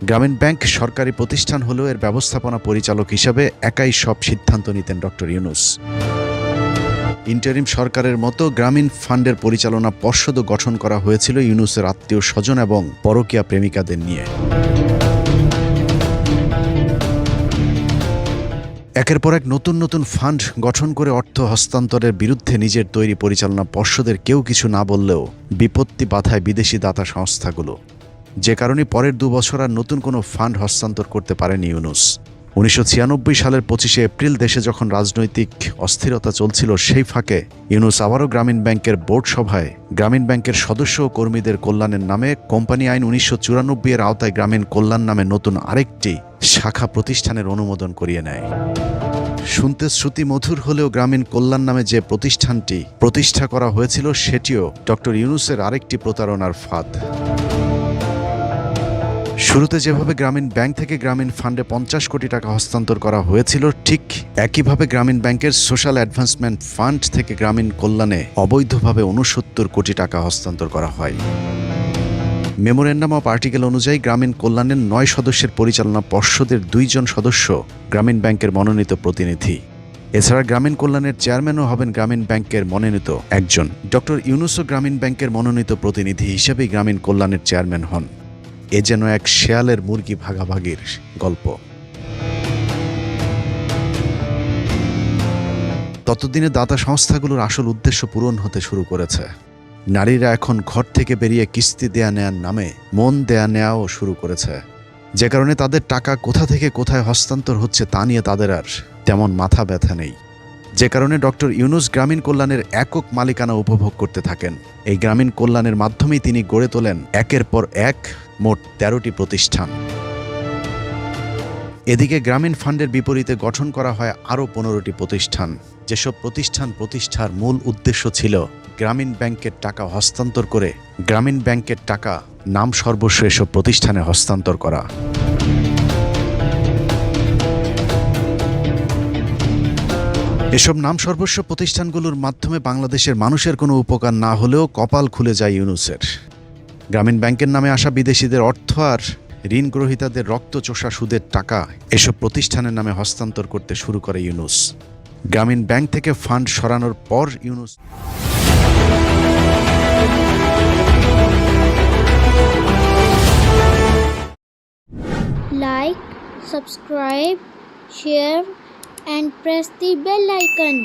গ্রামীণ ব্যাংক সরকারি প্রতিষ্ঠান হলেও এর ব্যবস্থাপনা পরিচালক হিসেবে একাই সব সিদ্ধান্ত নিতেন ডক্টর ইউনূস। ইন্টারিম সরকারের মতো গ্রামীণ ফান্ডের পরিচালনা পর্ষদও গঠন করা হয়েছিল ইউনূসের আত্মীয় স্বজন এবং পরকীয়া প্রেমিকাদের নিয়ে। একের পর এক নতুন নতুন ফান্ড গঠন করে অর্থ হস্তান্তরের বিরুদ্ধে নিজের তৈরি পরিচালনা পর্ষদের কেউ কিছু না বললেও বিপত্তি বাধায় বিদেশি দাতা সংস্থাগুলো, যে কারণে পরের 2 বছর আর নতুন কোনো ফান্ড হস্তান্তর করতে পারেনি ইউনূস। 1996 সালের 25শে এপ্রিল দেশে যখন রাজনৈতিক অস্থিরতা চলছিল, সেই ফাঁকে ইউনূস আবারও গ্রামীণ ব্যাংকের বোর্ড সভায় গ্রামীণ ব্যাংকের সদস্য ও কর্মীদের কল্যাণের নামে কোম্পানি আইন 1994 এর আওতায় গ্রামীণ কল্যাণ নামে নতুন আরেকটি শাখা প্রতিষ্ঠানের অনুমোদন করিয়ে নেয়। শুনতে শ্রুতি মধুর হলেও গ্রামীণ কল্যাণ নামে যে প্রতিষ্ঠানটি প্রতিষ্ঠা করা হয়েছিল সেটিও ডক্টর ইউনূসের আরেকটি প্রতারণার ফাঁদ। শুরুতে যেভাবে গ্রামীণ ব্যাংক থেকে গ্রামীণ ফান্ডে 50 কোটি টাকা হস্তান্তর করা হয়েছিল, ঠিক একইভাবে গ্রামীণ ব্যাংকের সোশ্যাল অ্যাডভান্সমেন্ট ফান্ড থেকে গ্রামীণ কল্যাণে অবৈধভাবে 69 কোটি টাকা হস্তান্তর করা হয়। মেমোরেন্ডাম অফ আর্টিকেল অনুযায়ী গ্রামীণ কল্যাণের 9 সদস্যের পরিচালনা পর্ষদের 2 জন সদস্য গ্রামীণ ব্যাংকের মনোনীত প্রতিনিধি। এছাড়া গ্রামীণ কল্যাণের চেয়ারম্যানও হবেন গ্রামীণ ব্যাংকের মনোনীত একজন। ডক্টর ইউনূসও গ্রামীণ ব্যাংকের মনোনীত প্রতিনিধি হিসেবেই গ্রামীণ কল্যাণের চেয়ারম্যান হন। এ যেন এক শেয়ালের মুরগি ভাগাভাগির গল্প। ততদিনে দাতা সংস্থাগুলোর আসল উদ্দেশ্য পূরণ হতে শুরু করেছে। নারীরা এখন ঘর থেকে বেরিয়ে কিস্তি দেয়া নেয়ার নামে মন দেয়া নেয়াও শুরু করেছে, যে কারণে তাদের টাকা কোথা থেকে কোথায় হস্তান্তর হচ্ছে তা নিয়ে তাদের আর তেমন মাথা ব্যথা নেই। যে কারণে ডক্টর ইউনূস গ্রামীণ কল্যাণের একক মালিকানা উপভোগ করতে থাকেন। এই গ্রামীণ কল্যাণের মাধ্যমেই তিনি গড়ে তোলেন একের পর এক মোট 13টি প্রতিষ্ঠান। এদিকে গ্রামীণ ফান্ডের বিপরীতে গঠন করা হয় আরও 15টি প্রতিষ্ঠান, যেসব প্রতিষ্ঠান প্রতিষ্ঠার মূল উদ্দেশ্য ছিল গ্রামীণ ব্যাংকের টাকা হস্তান্তর করে গ্রামীণ ব্যাংকের টাকা নাম সর্বস্ব এসব প্রতিষ্ঠানে হস্তান্তর করা। এসব নাম সর্বস্ব প্রতিষ্ঠানগুলোর মাধ্যমে বাংলাদেশের মানুষের কোনো উপকার না হলেও কপাল খুলে যায় ইউনূসের। গ্রামীণ ব্যাংকের নামে আসা বিদেশিদের অর্থ আর ঋণ গ্রহীতাদের রক্তচোষা সুদের টাকা এসব প্রতিষ্ঠানের নামে হস্তান্তর করতে শুরু করে ইউনূস। গ্রামীণ ব্যাংক থেকে ফান্ড সরানোর পর Yunus Like, subscribe, share and press the bell icon.